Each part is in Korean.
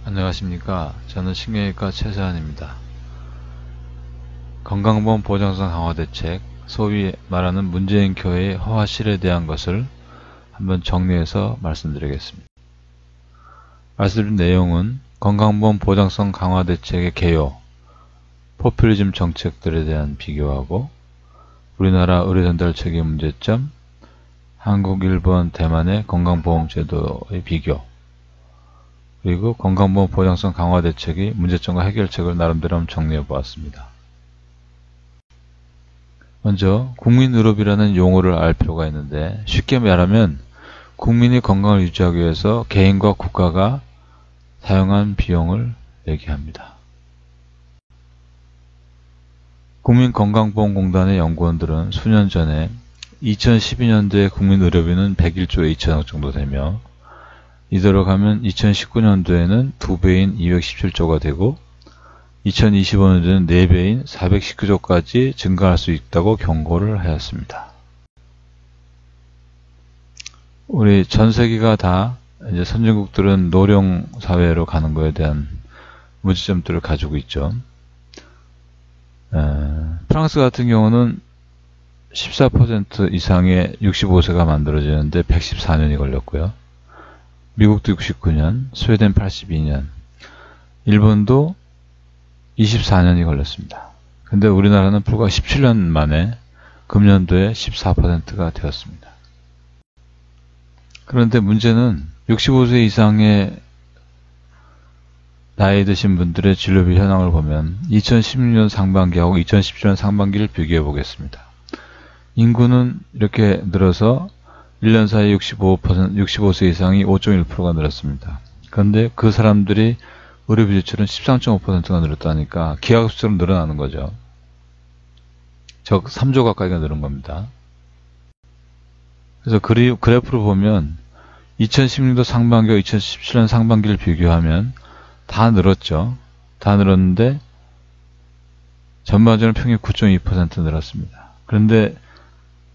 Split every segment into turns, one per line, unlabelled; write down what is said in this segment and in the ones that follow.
안녕하십니까. 저는 신경외과 최세환입니다. 건강보험 보장성 강화 대책, 소위 말하는 문재인 교회의 허화실에 대한 것을 한번 정리해서 말씀드리겠습니다. 말씀드린 내용은 건강보험 보장성 강화 대책의 개요, 포퓰리즘 정책들에 대한 비교하고 우리나라 의료전달 체계 문제점, 한국, 일본, 대만의 건강보험제도의 비교, 그리고 건강보험 보장성 강화 대책의 문제점과 해결책을 나름대로 한번 정리해 보았습니다. 먼저 국민의료비라는 용어를 알 필요가 있는데, 쉽게 말하면 국민의 건강을 유지하기 위해서 개인과 국가가 사용한 비용을 얘기합니다. 국민건강보험공단의 연구원들은 수년 전에 2012년도에 국민의료비는 101조 2천억 정도 되며, 이대로 가면 2019년도에는 2배인 217조가 되고 2025년도에는 4배인 419조까지 증가할 수 있다고 경고를 하였습니다. 우리 전 세계가 다 이제 선진국들은 노령 사회로 가는 것에 대한 문제점들을 가지고 있죠. 프랑스 같은 경우는 14% 이상의 65세가 만들어지는데 114년이 걸렸고요. 미국도 69년, 스웨덴 82년, 일본도 24년이 걸렸습니다. 근데 우리나라는 불과 17년 만에 금년도에 14%가 되었습니다. 그런데 문제는 65세 이상의 나이 드신 분들의 진료비 현황을 보면 2016년 상반기하고 2017년 상반기를 비교해 보겠습니다. 인구는 이렇게 늘어서 1년 사이 65세 이상이 5.1%가 늘었습니다. 그런데 그 사람들이 의료비 지출은 13.5%가 늘었다니까 기하급수처럼 늘어나는 거죠. 즉 3조 가까이가 늘은 겁니다. 그래서 그래프를 보면 2016년 상반기와 2017년 상반기를 비교하면 다 늘었죠. 다 늘었는데 전반적으로 평균 9.2% 늘었습니다. 그런데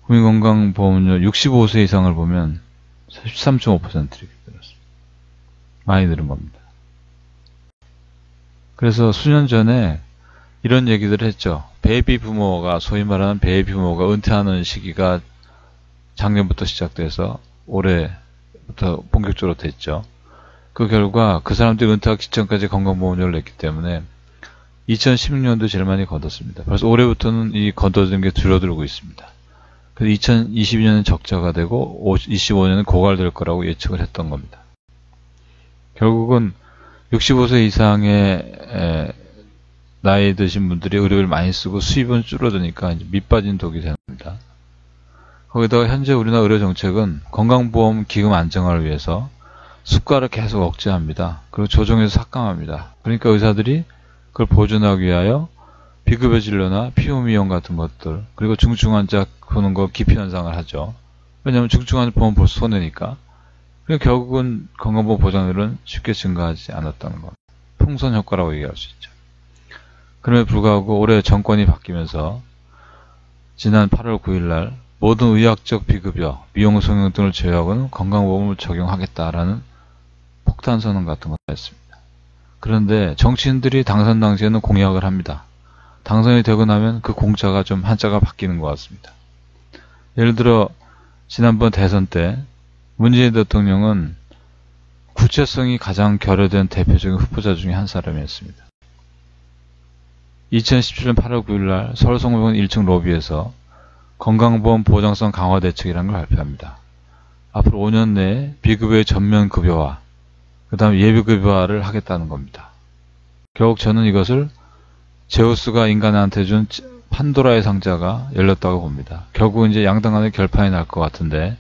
국민건강보험료 65세 이상을 보면 13.5% 이렇게 늘었습니다. 많이 늘은 겁니다. 그래서 수년 전에 이런 얘기들을 했죠. 베이비 부모가, 소위 말하는 베이비 부모가 은퇴하는 시기가 작년부터 시작돼서 올해부터 본격적으로 됐죠. 그 결과 그 사람들이 은퇴하기 직전까지 건강보험료를 냈기 때문에 2016년도 제일 많이 걷었습니다. 그래서 올해부터는 이 걷어지는 게 줄어들고 있습니다. 그래서 2022년은 적자가 되고 25년은 고갈될 거라고 예측을 했던 겁니다. 결국은 65세 이상의 나이 드신 분들이 의료비를 많이 쓰고 수입은 줄어드니까 이제 밑빠진 독이 됩니다. 거기다가 현재 우리나라 의료정책은 건강보험 기금 안정화를 위해서 수가를 계속 억제합니다. 그리고 조정해서 삭감합니다. 그러니까 의사들이 그걸 보존하기 위하여 비급여 진료나 피부미용 같은 것들, 그리고 중증환자 보는 거 기피 현상을 하죠. 왜냐하면 중증환자 보면 벌써 손해니까. 그러니까 결국은 건강보험 보장률은 쉽게 증가하지 않았다는 겁니다. 풍선 효과라고 얘기할 수 있죠. 그럼에도 불구하고 올해 정권이 바뀌면서 지난 8월 9일 날 모든 의학적 비급여, 미용, 성형 등을 제외하고는 건강보험을 적용하겠다라는 폭탄 선언 같은 걸 했습니다. 그런데 정치인들이 당선 당시에는 공약을 합니다. 당선이 되고 나면 그 공자가 좀 한자가 바뀌는 것 같습니다. 예를 들어 지난번 대선 때 문재인 대통령은 구체성이 가장 결여된 대표적인 후보자 중에 한 사람이었습니다. 2017년 8월 9일 날 서울성모병원 1층 로비에서 건강보험 보장성 강화 대책이라는 걸 발표합니다. 앞으로 5년 내에 비급여의 전면 급여화, 그 다음 예비급여화를 하겠다는 겁니다. 결국 저는 이것을 제우스가 인간한테 준 판도라의 상자가 열렸다고 봅니다. 결국 이제 양당 간에 결판이 날 것 같은데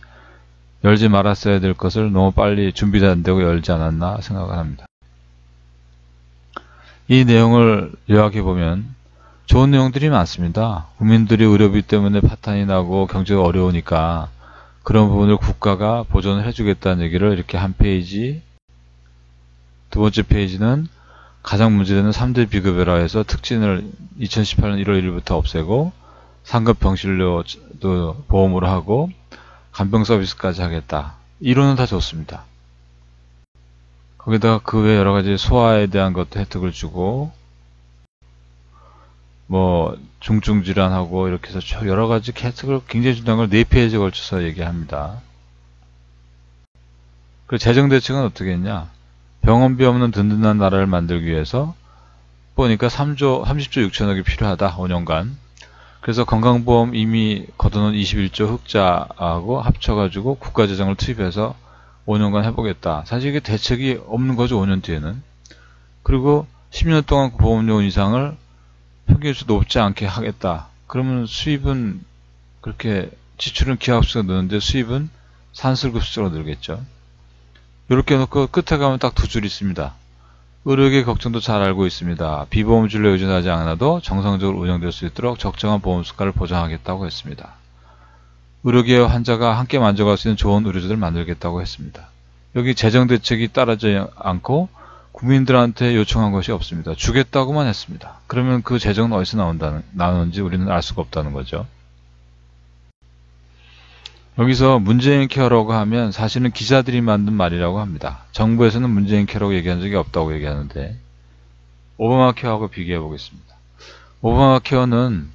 열지 말았어야 될 것을 너무 빨리 준비도 안 되고 열지 않았나 생각을 합니다. 이 내용을 요약해보면 좋은 내용들이 많습니다. 국민들이 의료비 때문에 파탄이 나고 경제가 어려우니까 그런 부분을 국가가 보존을 해주겠다는 얘기를 이렇게 한 페이지, 두 번째 페이지는 가장 문제되는 3대 비급여라 해서 특진을 2018년 1월 1일부터 없애고 상급 병실료도 보험으로 하고 간병 서비스까지 하겠다. 이론은 다 좋습니다. 거기다가 그 외 여러 가지 소아에 대한 것도 혜택을 주고, 뭐 중증 질환하고 이렇게 해서 여러 가지 혜택을 굉장히 준다는 걸 4페이지에 걸쳐서 얘기합니다. 그 재정 대책은 어떻게 했냐? 병원비 없는 든든한 나라를 만들기 위해서 보니까 30조 6천억이 필요하다. 5년간. 그래서 건강보험 이미 걷어놓은 21조 흑자하고 합쳐가지고 국가재정을 투입해서 5년간 해보겠다. 사실 이게 대책이 없는 거죠. 5년 뒤에는. 그리고 10년 동안 보험료 인상을 평균수 높지 않게 하겠다. 그러면 수입은 그렇게 지출은 기하급수가 느는데 수입은 산술급수로 늘겠죠. 이렇게 해놓고 끝에 가면 딱 2줄 있습니다. 의료계 걱정도 잘 알고 있습니다. 비보험주를 의존하지 않아도 정상적으로 운영될 수 있도록 적정한 보험 수가를 보장하겠다고 했습니다. 의료계와 환자가 함께 만족할 수 있는 좋은 의료제도를 만들겠다고 했습니다. 여기 재정 대책이 따라지 않고 국민들한테 요청한 것이 없습니다. 주겠다고만 했습니다. 그러면 그 재정은 어디서 나오는지 우리는 알 수가 없다는 거죠. 여기서 문재인 케어라고 하면 사실은 기자들이 만든 말이라고 합니다. 정부에서는 문재인 케어라고 얘기한 적이 없다고 얘기하는데 오바마 케어하고 비교해 보겠습니다. 오바마 케어는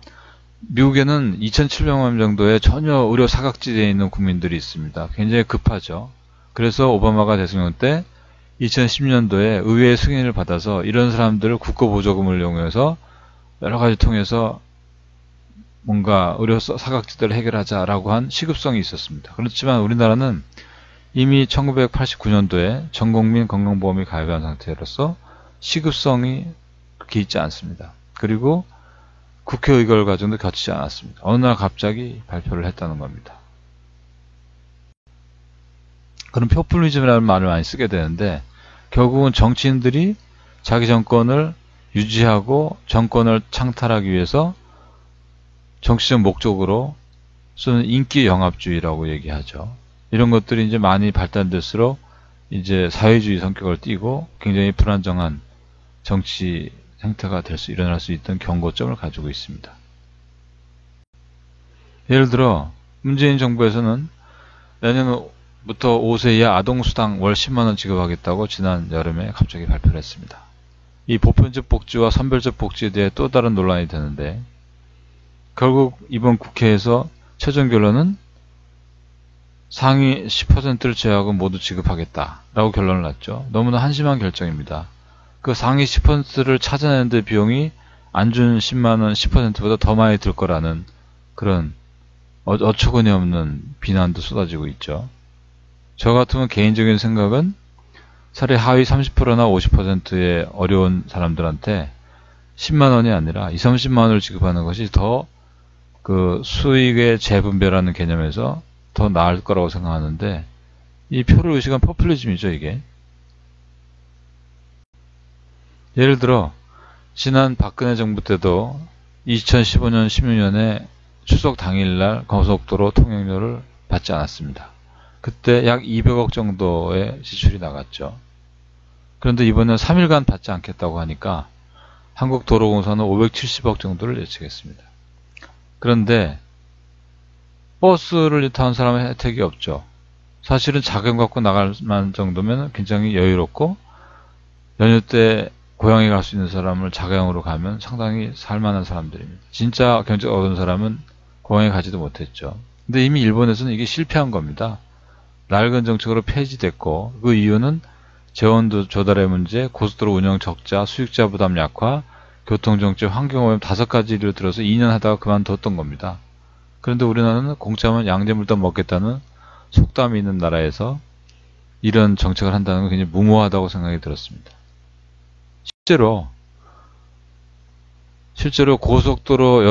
미국에는 2,700만 정도의 전혀 의료 사각지대에 있는 국민들이 있습니다. 굉장히 급하죠. 그래서 오바마가 대통령 때 2010년도에 의회의 승인을 받아서 이런 사람들을 국고보조금을 이용해서 여러 가지 통해서 뭔가 의료 사각지대를 해결하자라고 한 시급성이 있었습니다. 그렇지만 우리나라는 이미 1989년도에 전국민 건강보험이 가입한 상태로서 시급성이 그렇게 있지 않습니다. 그리고 국회 의결 과정도 거치지 않았습니다. 어느 날 갑자기 발표를 했다는 겁니다. 그럼 포퓰리즘이라는 말을 많이 쓰게 되는데 결국은 정치인들이 자기 정권을 유지하고 정권을 창탈하기 위해서 정치적 목적으로 쓰는 인기 영합주의라고 얘기하죠. 이런 것들이 이제 많이 발달될수록 이제 사회주의 성격을 띠고 굉장히 불안정한 정치 행태가 일어날 수 있던 경고점을 가지고 있습니다. 예를 들어 문재인 정부에서는 내년부터 5세 이하 아동수당 월 10만원 지급하겠다고 지난 여름에 갑자기 발표를 했습니다. 이 보편적 복지와 선별적 복지에 대해 또 다른 논란이 되는데 결국 이번 국회에서 최종 결론은 상위 10%를 제외하고 모두 지급하겠다라고 결론을 났죠. 너무나 한심한 결정입니다. 그 상위 10%를 찾아내는 데 비용이 안 준 10만원 10%보다 더 많이 들 거라는 그런 어처구니 없는 비난도 쏟아지고 있죠. 저 같으면 개인적인 생각은 차라리 하위 30%나 50%의 어려운 사람들한테 10만원이 아니라 20, 30만원을 지급하는 것이 더 그 수익의 재분배라는 개념에서 더 나을 거라고 생각하는데 이 표를 의식한 포퓰리즘이죠, 이게. 예를 들어 지난 박근혜 정부 때도 2015년 16년에 추석 당일날 고속도로 통행료를 받지 않았습니다. 그때 약 200억 정도의 지출이 나갔죠. 그런데 이번엔 3일간 받지 않겠다고 하니까 한국도로공사는 570억 정도를 예측했습니다. 그런데 버스를 타는 사람은 혜택이 없죠. 사실은 자금 갖고 나갈 만한 정도면 굉장히 여유롭고 연휴 때 고향에 갈 수 있는 사람을 자가용으로 가면 상당히 살만한 사람들입니다. 진짜 경제가 어려운 사람은 고향에 가지도 못했죠. 근데 이미 일본에서는 이게 실패한 겁니다. 낡은 정책으로 폐지됐고 그 이유는 재원도 조달의 문제, 고속도로 운영 적자, 수익자 부담 약화, 교통정책, 환경오염 5가지를 들어서 2년 하다가 그만뒀던 겁니다. 그런데 우리나라는 공짜면 양재물떡 먹겠다는 속담이 있는 나라에서 이런 정책을 한다는 건 굉장히 무모하다고 생각이 들었습니다. 실제로 고속도로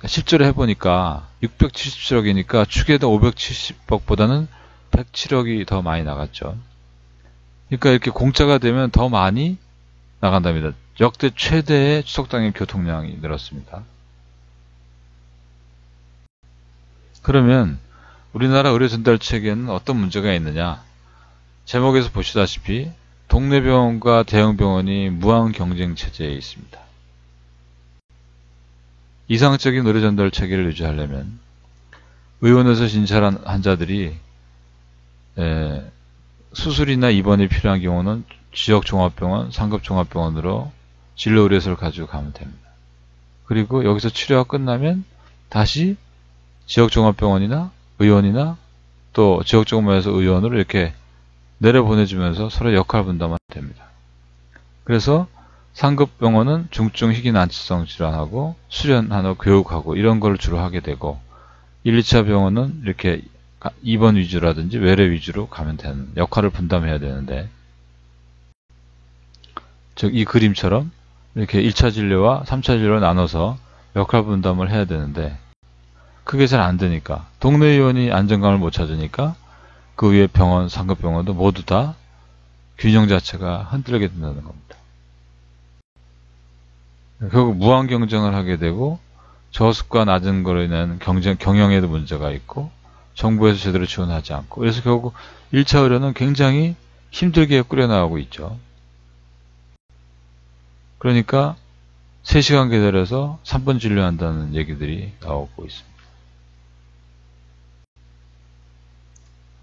실제로 해보니까 677억이니까 추계된 570억보다는 107억이 더 많이 나갔죠. 그러니까 이렇게 공짜가 되면 더 많이 나간답니다. 역대 최대의 추석 당일 교통량이 늘었습니다. 그러면 우리나라 의료 전달 체계는 어떤 문제가 있느냐? 제목에서 보시다시피 동네 병원과 대형 병원이 무한 경쟁 체제에 있습니다. 이상적인 의료 전달 체계를 유지하려면 의원에서 진찰한 환자들이 수술이나 입원이 필요한 경우는 지역종합병원, 상급종합병원으로 진료의뢰서를 가지고 가면 됩니다. 그리고 여기서 치료가 끝나면 다시 지역종합병원이나 의원이나 또 지역종합에서 의원으로 이렇게 내려보내주면서 서로 역할 분담하면 됩니다. 그래서 상급병원은 중증 희귀난치성 질환하고 수련하고 교육하고 이런 걸 주로 하게 되고 1, 2차 병원은 이렇게 입원 위주라든지 외래 위주로 가면 되는 역할을 분담해야 되는데 즉 이 그림처럼 이렇게 1차 진료와 3차 진료로 나눠서 역할 분담을 해야 되는데 그게 잘 안 되니까 동네 의원이 안정감을 못 찾으니까 그 위에 병원, 상급병원도 모두 다 균형 자체가 흔들리게 된다는 겁니다. 결국 무한 경쟁을 하게 되고 저수가 낮은 거로 인한 경영에도 문제가 있고 정부에서 제대로 지원하지 않고 그래서 결국 1차 의료는 굉장히 힘들게 꾸려나가고 있죠. 그러니까 3시간 기다려서 3분 진료한다는 얘기들이 나오고 있습니다.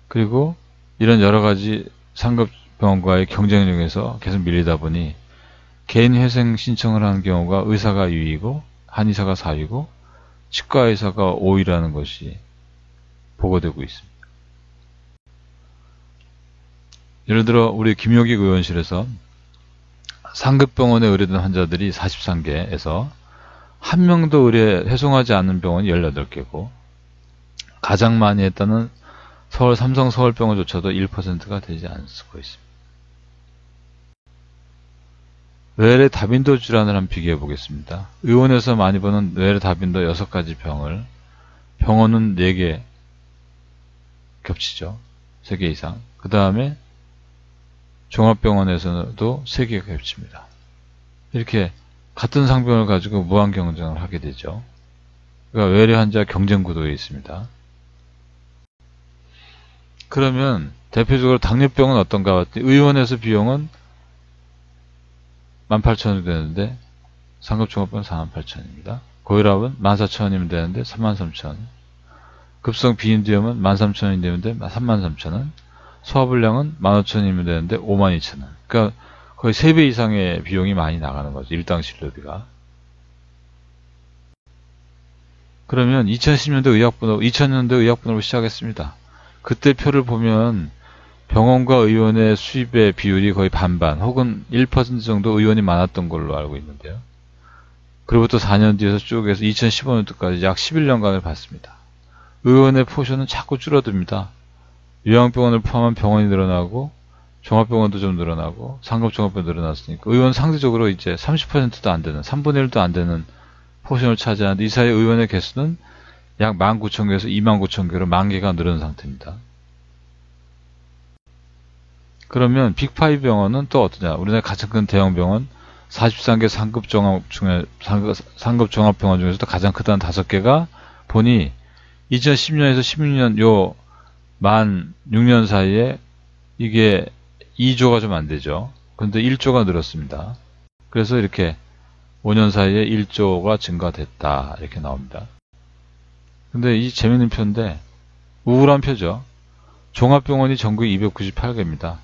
그리고 이런 여러 가지 상급병원과의 경쟁력에서 계속 밀리다 보니 개인 회생 신청을 하는 경우가 의사가 유이고 한의사가 4위고 치과의사가 5위라는 것이 보고되고 있습니다. 예를 들어 우리 김효기 의원실에서 상급병원에 의뢰된 환자들이 43개에서 한 명도 의뢰 회송하지 않는 병원이 18개고 가장 많이 했다는 서울 삼성 서울병원조차도 1%가 되지 않고 있습니다. 뇌래 다빈도 질환을 한번 비교해 보겠습니다. 의원에서 많이 보는 뇌래 다빈도 6가지 병을 병원은 4개 겹치죠. 3개 이상. 그 다음에 종합병원에서도 3개가 겹칩니다. 이렇게 같은 상병을 가지고 무한 경쟁을 하게 되죠. 그러니까 외래 환자 경쟁 구도에 있습니다. 그러면 대표적으로 당뇨병은 어떤가 봤더니 의원에서 비용은 18,000원이 되는데 상급종합병은 48,000원입니다. 고혈압은 14,000원이면 되는데 33,000원. 급성 비인두염은 13,000원이 되는데 33,000원. 소화불량은 15,000원이면 되는데 52,000원. 그러니까 거의 3배 이상의 비용이 많이 나가는 거죠. 일당 진료비가. 그러면 2010년도 의약분업, 2000년도 의약분업을 시작했습니다. 그때 표를 보면 병원과 의원의 수입의 비율이 거의 반반 혹은 1% 정도 의원이 많았던 걸로 알고 있는데요. 그로부터 4년 뒤에서 쭉 해서 2015년도까지 약 11년간을 봤습니다. 의원의 포션은 자꾸 줄어듭니다. 요양병원을 포함한 병원이 늘어나고 종합병원도 좀 늘어나고 상급종합병원도 늘어났으니까 의원 상대적으로 이제 30%도 안 되는 3분의 1도 안 되는 포션을 차지하는데 이 사이 의원의 개수는 약 19,000개에서 29,000개로 10,000개가 늘은 상태입니다. 그러면 빅5 병원은 또 어떠냐? 우리나라 가장 큰 대형 병원 43개 상급종합병원 중에서도 가장 크다는 5개가 보니 2010년에서 16년 요 만 6년 사이에 이게 2조가 좀 안 되죠. 그런데 1조가 늘었습니다. 그래서 이렇게 5년 사이에 1조가 증가됐다. 이렇게 나옵니다. 근데 이 재밌는 표인데 우울한 표죠. 종합병원이 전국에 298개입니다.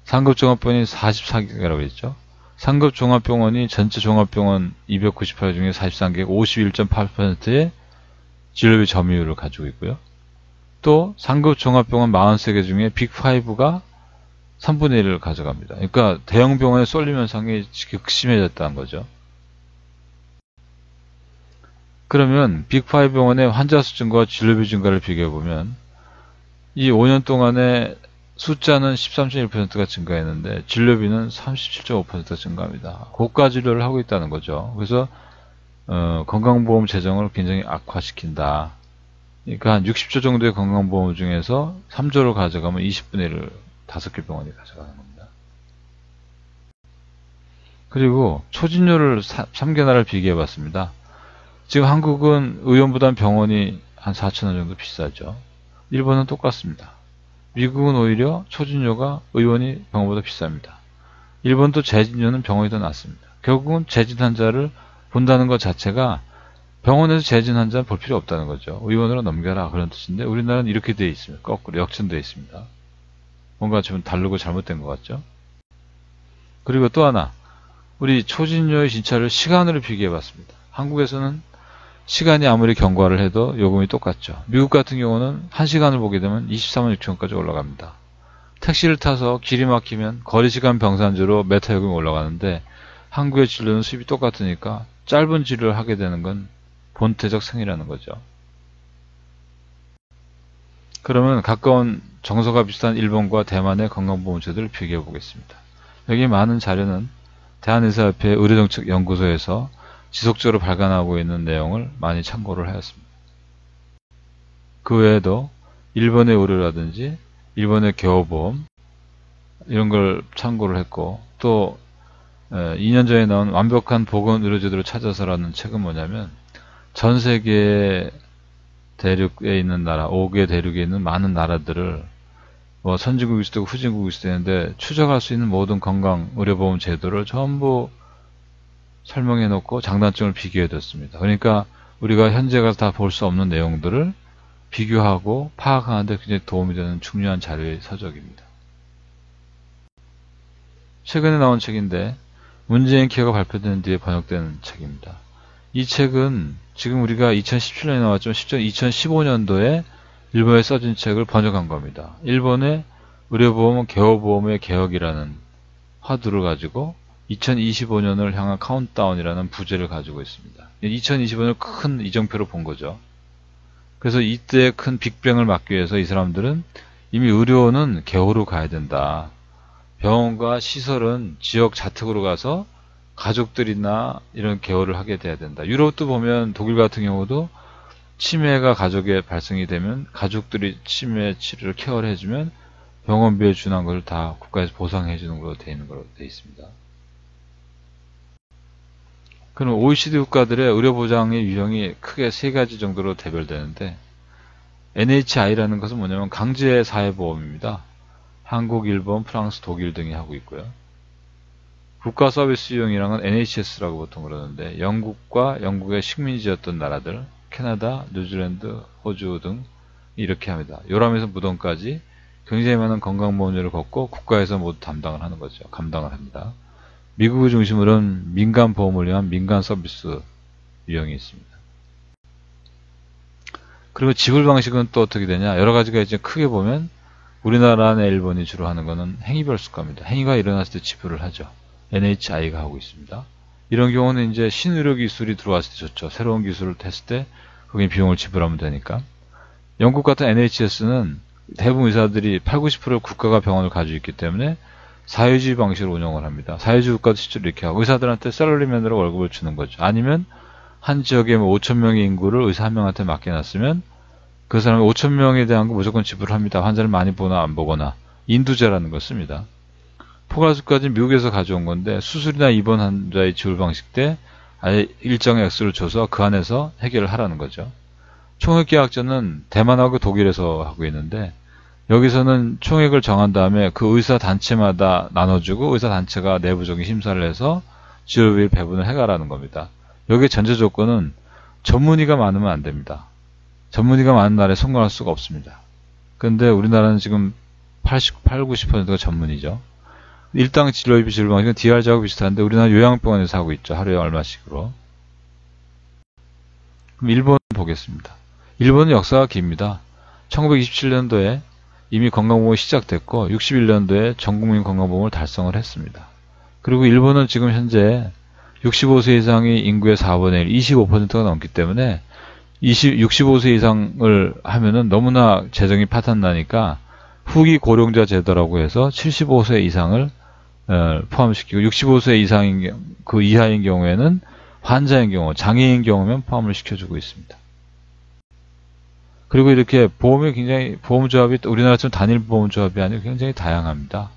상급종합병원이 44개라고 했죠. 상급종합병원이 전체 종합병원 298개 중에 43개, 51.8%의 진료비 점유율을 가지고 있고요. 또 상급종합병원 43개 중에 빅5가 3분의 1을 가져갑니다. 그러니까 대형병원의 쏠림 현상이 극심해졌다는 거죠. 그러면 빅5 병원의 환자 수 증가와 진료비 증가를 비교해보면 이 5년 동안에 숫자는 13.1%가 증가했는데 진료비는 37.5%가 증가합니다. 고가 진료를 하고 있다는 거죠. 그래서 건강보험 재정을 굉장히 악화시킨다. 그러니까 한 60조 정도의 건강보험 중에서 3조를 가져가면 20분의 1을 5개 병원이 가져가는 겁니다. 그리고 초진료를 3개 나라를 비교해봤습니다. 지금 한국은 의원보다는 병원이 한 4,000원 정도 비싸죠. 일본은 똑같습니다. 미국은 오히려 초진료가 의원이 병원보다 비쌉니다. 일본도 재진료는 병원이 더 낫습니다. 결국은 재진 환자를 본다는 것 자체가 병원에서 재진 환자는 볼 필요 없다는 거죠. 의원으로 넘겨라 그런 뜻인데 우리나라는 이렇게 되어 있습니다. 거꾸로 역전되어 있습니다. 뭔가 좀 다르고 잘못된 것 같죠? 그리고 또 하나, 우리 초진료의 진찰을 시간으로 비교해 봤습니다. 한국에서는 시간이 아무리 경과를 해도 요금이 똑같죠. 미국 같은 경우는 1시간을 보게 되면 24만 6천원까지 올라갑니다. 택시를 타서 길이 막히면 거리시간 병산제로 메타 요금이 올라가는데 한국의 진료는 수입이 똑같으니까 짧은 진료를 하게 되는 건 본태적 승이라는 거죠. 그러면 가까운 정서가 비슷한 일본과 대만의 건강보험제도를 비교해 보겠습니다. 여기 많은 자료는 대한의사협회 의료정책연구소에서 지속적으로 발간하고 있는 내용을 많이 참고를 하였습니다. 그 외에도 일본의 의료라든지 일본의 개호보험 이런 걸 참고를 했고, 또 2년 전에 나온 완벽한 보건의료제도를 찾아서라는 책은 뭐냐면 전 세계 대륙에 있는 나라, 5개 대륙에 있는 많은 나라들을 뭐 선진국일 수도 있고 후진국일 수도 있는데 추적할 수 있는 모든 건강 의료보험 제도를 전부 설명해 놓고 장단점을 비교해 뒀습니다. 그러니까 우리가 현재 가서 다 볼 수 없는 내용들을 비교하고 파악하는 데 굉장히 도움이 되는 중요한 자료의 서적입니다. 최근에 나온 책인데 문재인 케어가 발표된 뒤에 번역된 책입니다. 이 책은 지금 우리가 2017년에 나왔지만 2015년도에 일본에 써진 책을 번역한 겁니다. 일본의 의료보험은 개호보험의 개혁이라는 화두를 가지고 2025년을 향한 카운트다운이라는 부제를 가지고 있습니다. 2025년을 큰 이정표로 본 거죠. 그래서 이때 큰 빅뱅을 막기 위해서 이 사람들은 이미 의료는 개호로 가야 된다. 병원과 시설은 지역 자택으로 가서 가족들이나 이런 개호를 하게 돼야 된다. 유럽도 보면 독일 같은 경우도 치매가 가족에 발생이 되면 가족들이 치매 치료를 케어를 해주면 병원비에 준한 걸 다 국가에서 보상해 주는 걸로 되어 있는 걸로 되어 있습니다. 그럼 OECD 국가들의 의료보장의 유형이 크게 세 가지 정도로 대별되는데, NHI라는 것은 뭐냐면 강제 사회보험입니다. 한국, 일본, 프랑스, 독일 등이 하고 있고요. 국가 서비스 유형이란 건 NHS라고 보통 그러는데 영국과 영국의 식민지였던 나라들, 캐나다, 뉴질랜드, 호주 등 이렇게 합니다. 요람에서 무덤까지 굉장히 많은 건강보험료를 걷고 국가에서 모두 담당을 하는 거죠. 감당을 합니다. 미국을 중심으로는 민간보험을 위한 민간 서비스 유형이 있습니다. 그리고 지불 방식은 또 어떻게 되냐? 여러 가지가 이제 크게 보면 우리나라나 일본이 주로 하는 거는 행위별 수가입니다. 행위가 일어났을 때 지불을 하죠. NHI가 하고 있습니다. 이런 경우는 이제 신의료 기술이 들어왔을 때 좋죠. 새로운 기술을 했을 때 거기 비용을 지불하면 되니까. 영국 같은 NHS는 대부분 의사들이 80, 90% 국가가 병원을 가지고 있기 때문에 사회주의 방식으로 운영을 합니다. 사회주의 국가도 실제로 이렇게 하고 의사들한테 셀러리맨으로 월급을 주는 거죠. 아니면 한 지역에 5,000명의 인구를 의사 한 명한테 맡겨놨으면 그 사람이 5,000명에 대한 거 무조건 지불합니다. 환자를 많이 보나 안 보거나. 인두제라는 걸 씁니다. 포괄수까지는 미국에서 가져온 건데 수술이나 입원 환자의 지불 방식 때 아예 일정의 액수를 줘서 그 안에서 해결을 하라는 거죠. 총액계약제는 대만하고 독일에서 하고 있는데 여기서는 총액을 정한 다음에 그 의사 단체마다 나눠주고 의사 단체가 내부적인 심사를 해서 지원비를 배분을 해가라는 겁니다. 여기에 전제 조건은 전문의가 많으면 안 됩니다. 전문의가 많은 나라에 성공할 수가 없습니다. 그런데 우리나라는 지금 90%가 전문의죠. 일당 진료비 지불 방식은 DR제하고 비슷한데 우리나라 요양병원에서 하고 있죠. 하루에 얼마씩으로. 그럼 일본 보겠습니다. 일본은 역사가 깁니다. 1927년도에 이미 건강보험이 시작됐고 61년도에 전국민 건강보험을 달성을 했습니다. 그리고 일본은 지금 현재 65세 이상이 인구의 4분의 1, 25%가 넘기 때문에 65세 이상을 하면은 너무나 재정이 파탄나니까 후기 고령자 제도라고 해서 75세 이상을 포함시키고 65세 이상인 그 이하인 경우에는 환자인 경우, 장애인 경우면 포함을 시켜주고 있습니다. 그리고 이렇게 보험이 굉장히 보험조합이 우리나라처럼 단일 보험조합이 아니고 굉장히 다양합니다.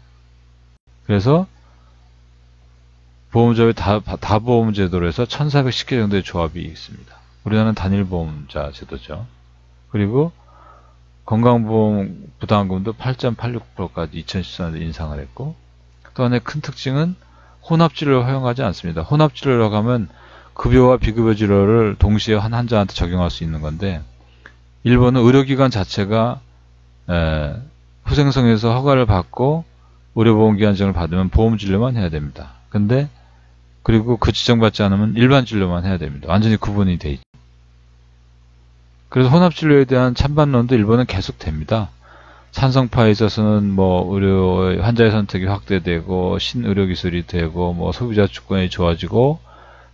그래서 보험조합이 다보험 제도로 해서 1,410개 정도의 조합이 있습니다. 우리나라는 단일 보험자 제도죠. 그리고 건강보험 부담금도 8.86%까지 2014년에 인상을 했고 또 하나의 큰 특징은 혼합진료를 허용하지 않습니다. 혼합진료라고 하면 급여와 비급여 진료를 동시에 한 환자한테 적용할 수 있는 건데 일본은 의료기관 자체가 후생성에서 허가를 받고 의료보험기관증을 받으면 보험 진료만 해야 됩니다. 근데 그리고 그 지정받지 않으면 일반 진료만 해야 됩니다. 완전히 구분이 돼 있죠. 그래서 혼합진료에 대한 찬반론도 일본은 계속 됩니다. 찬성파에 있어서는 뭐 의료 환자의 선택이 확대되고 신의료기술이 되고 뭐 소비자 주권이 좋아지고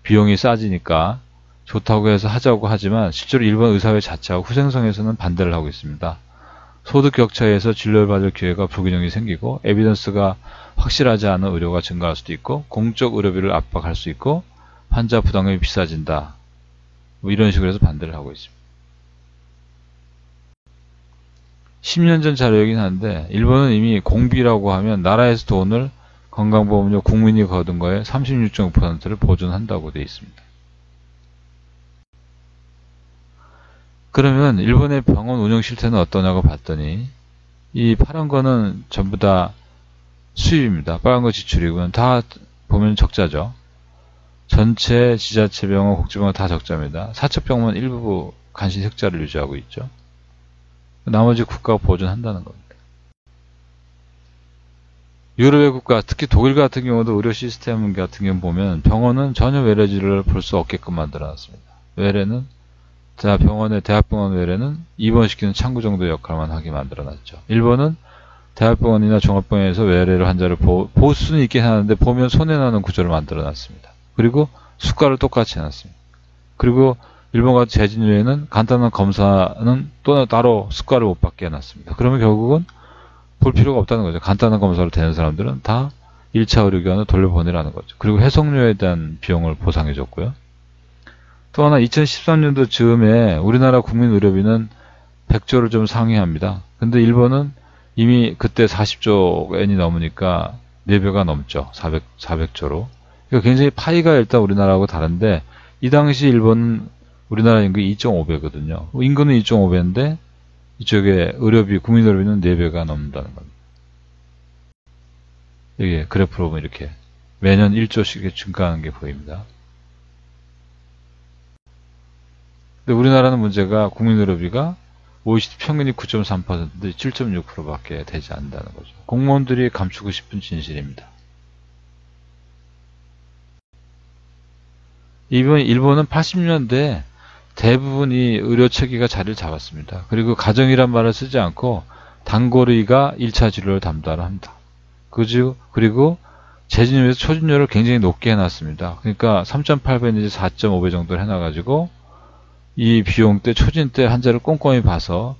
비용이 싸지니까 좋다고 해서 하자고 하지만 실제로 일본 의사회 자체하고 후생성에서는 반대를 하고 있습니다. 소득 격차에서 진료를 받을 기회가 불균형이 생기고 에비던스가 확실하지 않은 의료가 증가할 수도 있고 공적 의료비를 압박할 수 있고 환자 부담금이 비싸진다. 뭐 이런 식으로 해서 반대를 하고 있습니다. 10년 전 자료이긴 한데 일본은 이미 공비라고 하면 나라에서 돈을 건강보험료 국민이 거둔 거에 36.5%를 보존한다고 되어 있습니다. 그러면 일본의 병원 운영 실태는 어떠냐고 봤더니 이 파란 거는 전부 다 수입입니다. 빨간 거 지출이고요. 다 보면 적자죠. 전체 지자체 병원, 복지병원 다 적자입니다. 사척병원 일부 간신히 흑자를 유지하고 있죠. 나머지 국가가 보존한다는 겁니다. 유럽의 국가, 특히 독일 같은 경우도 의료 시스템 같은 경우 보면 병원은 전혀 외래진료를 볼 수 없게끔 만들어놨습니다. 외래는 대학병원 외래는 입원시키는 창구 정도 역할만 하게 만들어놨죠. 일본은 대학병원이나 종합병원에서 외래를 환자를 볼 수는 있긴 하는데 보면 손해나는 구조를 만들어놨습니다. 그리고 수가를 똑같이 해놨습니다. 그리고 일본 같은 재진료에는 간단한 검사는 또 따로 수가를 못 받게 해놨습니다. 그러면 결국은 볼 필요가 없다는 거죠. 간단한 검사로 되는 사람들은 다 1차 의료기관으로 돌려보내라는 거죠. 그리고 해송료에 대한 비용을 보상해줬고요. 또 하나 2013년도 즈음에 우리나라 국민 의료비는 100조를 좀 상회합니다. 근데 일본은 이미 그때 40조 엔이 넘으니까 4배가 넘죠. 400조로. 그러니까 굉장히 파이가 일단 우리나라하고 다른데 이 당시 일본은 우리나라 인구가 2.5배거든요. 인구는 2.5배인데 이쪽에 의료비, 국민 의료비는 4배가 넘는다는 겁니다. 여기 그래프로 보면 이렇게 매년 1조씩 증가하는 게 보입니다. 근데 우리나라는 문제가 국민 의료비가 OECD 평균이 9.3%인데 7.6%밖에 되지 않는다는 거죠. 공무원들이 감추고 싶은 진실입니다. 일본은 80년대 대부분이 의료체계가 자리를 잡았습니다. 그리고 가정이란 말을 쓰지 않고 단골의가 1차 진료를 담당을 합니다. 그리고 재진료에서 초진료를 굉장히 높게 해놨습니다. 그러니까 3.8배 내지 4.5배 정도를 해놔가지고 이 비용 때 초진 때 환자를 꼼꼼히 봐서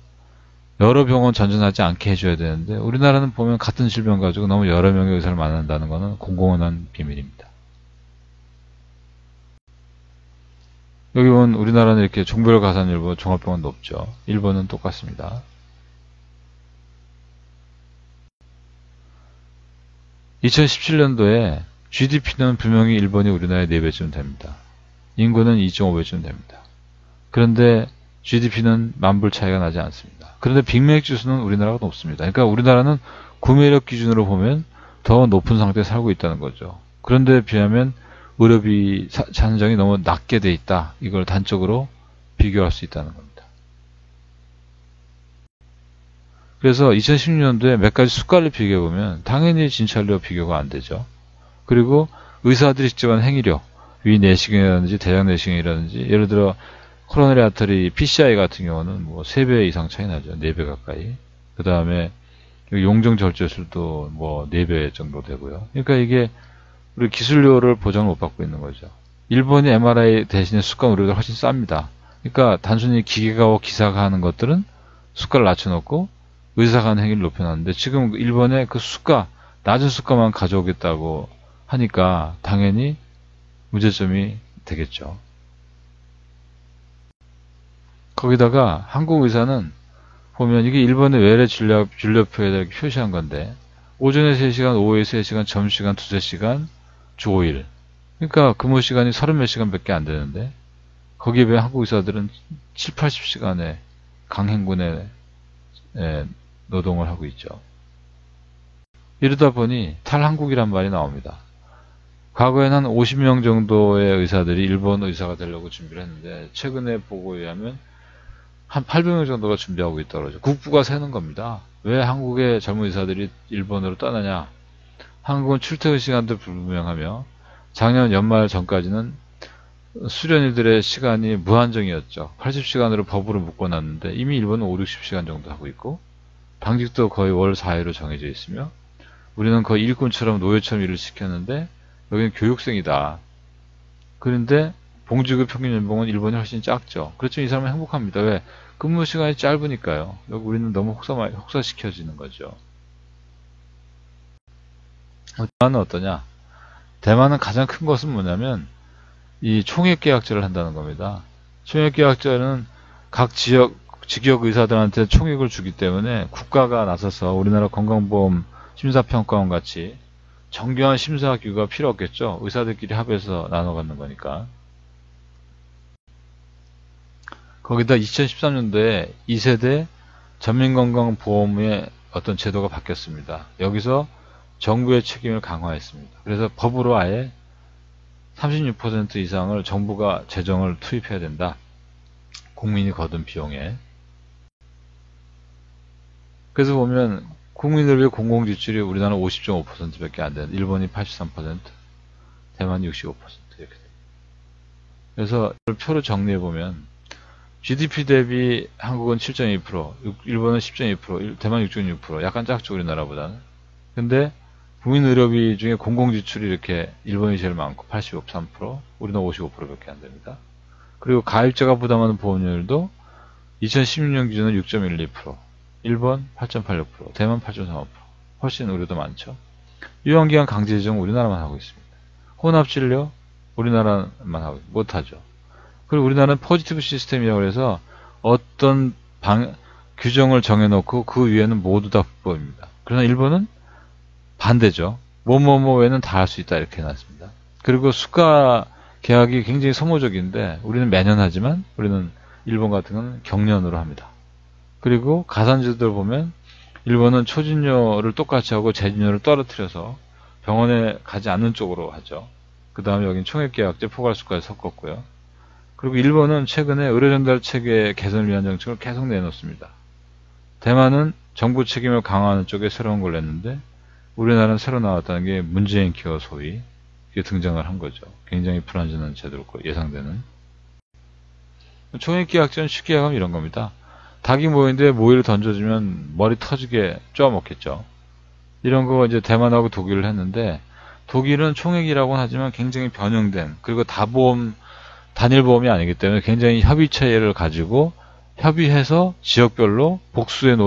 여러 병원 전전하지 않게 해줘야 되는데 우리나라는 보면 같은 질병 가지고 너무 여러 명의 의사를 만난다는 것은 공공연한 비밀입니다. 여기 보면 우리나라는 이렇게 종별 가산율보 종합병원 높죠. 일본은 똑같습니다. 2017년도에 GDP는 분명히 일본이 우리나라의 4배쯤 됩니다. 인구는 2.5배쯤 됩니다. 그런데 GDP는 만불 차이가 나지 않습니다. 그런데 빅맥 지수는 우리나라가 높습니다. 그러니까 우리나라는 구매력 기준으로 보면 더 높은 상태에 살고 있다는 거죠. 그런데 비하면 의료비 산정이 너무 낮게 돼 있다. 이걸 단적으로 비교할 수 있다는 겁니다. 그래서 2016년도에 몇 가지 수가를 비교해보면 당연히 진찰료 비교가 안 되죠. 그리고 의사들이 직접 한 행위료, 위 내시경이라든지 대장 내시경이라든지 예를 들어 코로나리 아터리 PCI 같은 경우는 뭐 3배 이상 차이 나죠. 4배 가까이. 그 다음에 용종 절제술도 뭐 4배 정도 되고요. 그러니까 이게 우리 기술료를 보장을 못 받고 있는 거죠. 일본이 MRI 대신에 수가 의료가 훨씬 쌉니다. 그러니까 단순히 기계가 기사가 하는 것들은 수가를 낮춰놓고 의사가 하는 행위를 높여놨는데 지금 일본의 그 수가, 낮은 수가만 가져오겠다고 하니까 당연히 문제점이 되겠죠. 거기다가 한국 의사는 보면 이게 일본의 외래 진료표에다 이렇게 표시한 건데 오전에 3시간, 오후에 3시간, 점심시간 2~3시간, 주 5일. 그러니까 근무 시간이 30몇 시간밖에 안 되는데 거기에 비해 한국 의사들은 7~80시간의 강행군의 노동을 하고 있죠. 이러다 보니 탈한국이란 말이 나옵니다. 과거에는 한 50명 정도의 의사들이 일본 의사가 되려고 준비를 했는데 최근에 보고에 의하면 한 800명 정도가 준비하고 있다고 그러죠. 국부가 세는 겁니다. 왜 한국의 젊은 의사들이 일본으로 떠나냐? 한국은 출퇴근 시간도 불분명하며 작년 연말 전까지는 수련이들의 시간이 무한정이었죠. 80시간으로 법으로 묶어놨는데 이미 일본은 5, 60시간 정도 하고 있고 당직도 거의 월 4회로 정해져 있으며 우리는 거의 일꾼처럼 노예처럼 일을 시켰는데 여기는 교육생이다. 그런데 봉지급 평균 연봉은 일본이 훨씬 작죠. 그렇지만 이 사람은 행복합니다. 왜? 근무 시간이 짧으니까요. 여기 우리는 너무 혹사시켜지는 거죠. 대만은 어떠냐? 대만은 가장 큰 것은 뭐냐면 이 총액계약제를 한다는 겁니다. 총액계약제는 각 직역 의사들한테 총액을 주기 때문에 국가가 나서서 우리나라 건강보험 심사평가원 같이 정교한 심사규가 필요 없겠죠. 의사들끼리 합해서 나눠 갖는 거니까. 거기다 2013년도에 2세대 전민건강보험의 어떤 제도가 바뀌었습니다. 여기서 정부의 책임을 강화했습니다. 그래서 법으로 아예 36% 이상을 정부가 재정을 투입해야 된다. 국민이 거둔 비용에. 그래서 보면 국민을 위해 공공지출이 우리나라는 50.5%밖에 안 되는, 일본이 83%, 대만이 65% 이렇게 됩니다. 그래서 이걸 표로 정리해 보면 GDP 대비 한국은 7.2%, 일본은 10.2%, 대만 6.6%, 약간 작죠 우리나라보다는. 근데 국민의료비 중에 공공지출이 이렇게 일본이 제일 많고 83%, 우리는 55%밖에 안 됩니다. 그리고 가입자가 부담하는 보험료율도 2016년 기준은 6.12%, 일본 8.86%, 대만 8.35%, 훨씬 우리도 많죠. 유연기관 강제제정 우리나라만 하고 있습니다. 혼합진료 우리나라만 하고 못하죠. 그리고 우리나라는 포지티브 시스템이라고 해서 어떤 규정을 정해놓고 그 위에는 모두 다 불법입니다. 그러나 일본은 반대죠. 뭐뭐뭐 외에는 다 할 수 있다 이렇게 해놨습니다. 그리고 수가 계약이 굉장히 소모적인데 우리는 매년 하지만 우리는 일본 같은 건 경년으로 합니다. 그리고 가산주들 보면 일본은 초진료를 똑같이 하고 재진료를 떨어뜨려서 병원에 가지 않는 쪽으로 하죠. 그 다음에 여긴 총액계약제 포괄수까지 섞었고요. 그리고 일본은 최근에 의료전달 체계 개선을 위한 정책을 계속 내놓습니다. 대만은 정부 책임을 강화하는 쪽에 새로운 걸 냈는데 우리나라는 새로 나왔다는 게 문재인 케어 소위 이게 등장을 한 거죠. 굉장히 불안전한 제도로 예상되는. 총액계약제는 쉽게 하면 이런 겁니다. 닭이 모이는데 모이를 던져주면 머리 터지게 쪼아먹겠죠. 이런 거 이제 대만하고 독일을 했는데 독일은 총액이라고는 하지만 굉장히 변형된, 그리고 단일보험이 아니기 때문에 굉장히 협의체를 가지고 협의해서 지역별로 복수의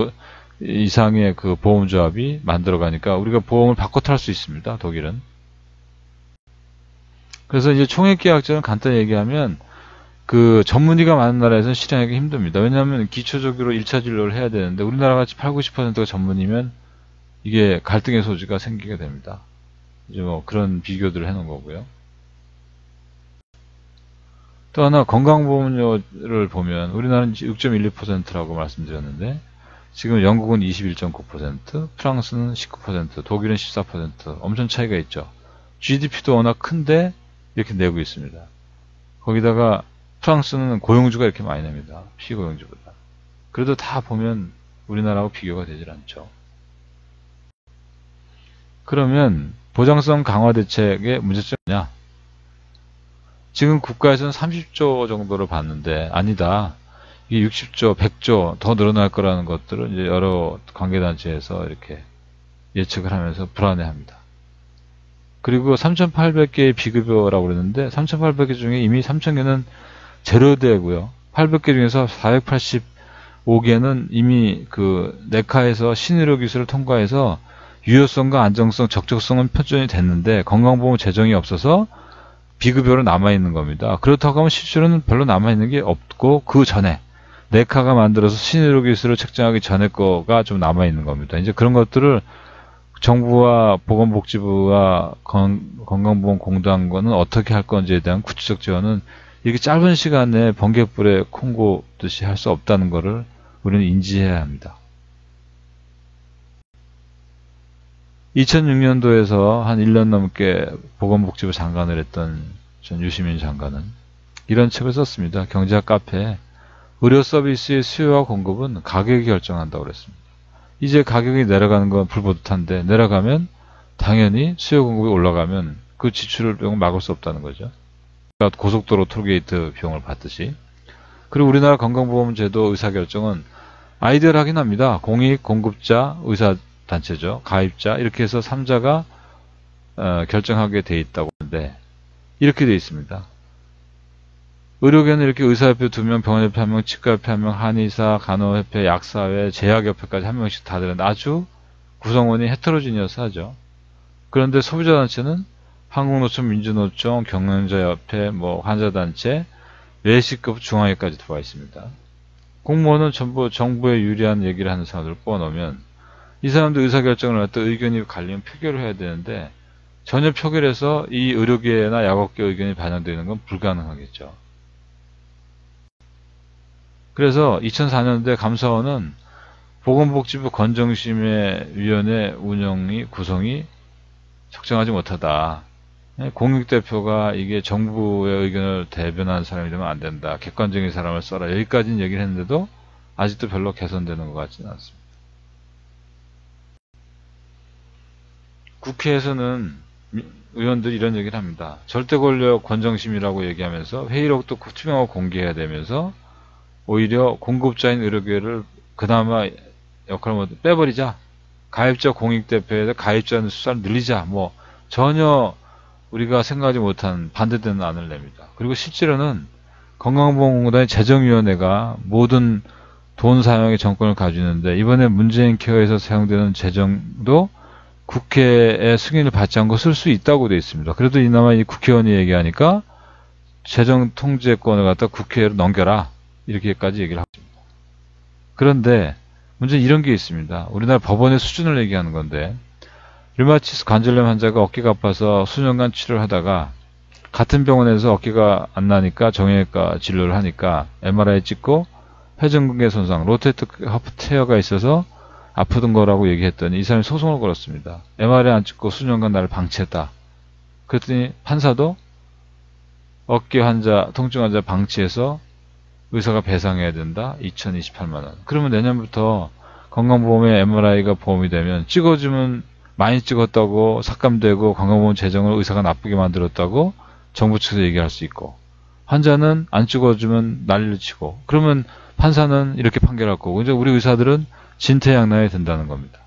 이상의 그 보험조합이 만들어가니까 우리가 보험을 바꿔 탈 수 있습니다. 독일은. 그래서 이제 총액계약제는 간단히 얘기하면 그 전문의가 많은 나라에서는 실행하기 힘듭니다. 왜냐하면 기초적으로 1차 진료를 해야 되는데 우리나라 같이 8, 90%가 전문이면 이게 갈등의 소지가 생기게 됩니다. 이제 뭐 그런 비교들을 해놓은 거고요. 또 하나 건강보험료를 보면 우리나라는 6.12%라고 말씀드렸는데 지금 영국은 21.9%, 프랑스는 19%, 독일은 14%, 엄청 차이가 있죠. GDP도 워낙 큰데 이렇게 내고 있습니다. 거기다가 프랑스는 고용주가 이렇게 많이 냅니다. 피고용주보다. 그래도 다 보면 우리나라하고 비교가 되질 않죠. 그러면 보장성 강화 대책의 문제점이 뭐냐? 지금 국가에서는 30조 정도를 봤는데 아니다. 이게 60조, 100조 더 늘어날 거라는 것들을 이제 여러 관계단체에서 이렇게 예측을 하면서 불안해합니다. 그리고 3,800개의 비급여라고 그러는데 3,800개 중에 이미 3,000개는 제로되고요. 800개 중에서 485개는 이미 그 내카에서 신의료 기술을 통과해서 유효성과 안정성, 적적성은 표준이 됐는데 건강보험 재정이 없어서 비급여로 남아있는 겁니다. 그렇다고 하면 실제로는 별로 남아있는 게 없고 그 전에 내카가 만들어서 신의료 기술을 책정하기 전에 거가 좀 남아있는 겁니다. 이제 그런 것들을 정부와 보건복지부와 건강보험공단과는 어떻게 할 건지에 대한 구체적 지원은 이렇게 짧은 시간에 번개불에 콩고듯이 할 수 없다는 것을 우리는 인지해야 합니다. 2006년도에서 한 1년 넘게 보건복지부 장관을 했던 전 유시민 장관은 이런 책을 썼습니다. 경제학 카페에 의료 서비스의 수요와 공급은 가격이 결정한다고 그랬습니다. 이제 가격이 내려가는 건 불보듯한데 내려가면 당연히 수요 공급이 올라가면 그 지출을 막을 수 없다는 거죠. 그러니까 고속도로 톨게이트 비용을 받듯이. 그리고 우리나라 건강보험 제도 의사결정은 아이디어하긴 합니다. 공익, 공급자, 의사단체죠. 가입자 이렇게 해서 3자가 결정하게 돼 있다고 하는데 이렇게 돼 있습니다. 의료계는 이렇게 의사협회 2명, 병원협회 1명, 치과협회 1명, 한의사, 간호협회, 약사회, 제약협회까지 1명씩 다 되는데 아주 구성원이 헤테로지니어스하죠. 그런데 소비자단체는 한국노총, 민주노총, 경영자협회, 환자단체, 외식급 중앙회까지 들어와 있습니다. 공무원은 전부 정부에 유리한 얘기를 하는 사람들을 뽑아놓으면 이 사람들 의사결정을 할 때 의견이 갈리면 표결을 해야 되는데 전혀 표결해서 이 의료계나 약업계 의견이 반영되는 건 불가능하겠죠. 그래서 2004년도에 감사원은 보건복지부 건정심의위원회 구성이 적정하지 못하다. 공익대표가 이게 정부의 의견을 대변하는 사람이 되면 안 된다. 객관적인 사람을 써라. 여기까지는 얘기를 했는데도 아직도 별로 개선되는 것 같지는 않습니다. 국회에서는 의원들이 이런 얘기를 합니다. 절대 권력 건정심이라고 얘기하면서 회의록도 투명하고 공개해야 되면서 오히려 공급자인 의료계를 그나마 역할을 빼버리자. 가입자 공익대표에서 가입자 수사를 늘리자. 전혀 우리가 생각하지 못한 반대되는 안을 냅니다. 그리고 실제로는 건강보험공단의 재정위원회가 모든 돈 사용의 정권을 가지는데 이번에 문재인 케어에서 사용되는 재정도 국회의 승인을 받지 않고 쓸 수 있다고 되어 있습니다. 그래도 이나마 이 국회의원이 얘기하니까 재정 통제권을 갖다 국회로 넘겨라. 이렇게까지 얘기를 하고 있습니다. 그런데 문제는 이런 게 있습니다. 우리나라 법원의 수준을 얘기하는 건데 류마티스 관절염 환자가 어깨가 아파서 수년간 치료를 하다가 같은 병원에서 어깨가 안 나니까 정형외과 진료를 하니까 MRI 찍고 회전근개 손상, 로테이트 하프 테어가 있어서 아프던 거라고 얘기했더니 이 사람이 소송을 걸었습니다. MRI 안 찍고 수년간 나를 방치했다. 그랬더니 판사도 어깨 환자, 통증 환자 방치해서 의사가 배상해야 된다. 2028만 원. 그러면 내년부터 건강보험에 MRI가 보험이 되면 찍어주면 많이 찍었다고 삭감되고 건강보험 재정을 의사가 나쁘게 만들었다고 정부 측에서 얘기할 수 있고 환자는 안 찍어주면 난리를 치고 그러면 판사는 이렇게 판결할 거고 이제 우리 의사들은 진퇴양난에 든다는 겁니다.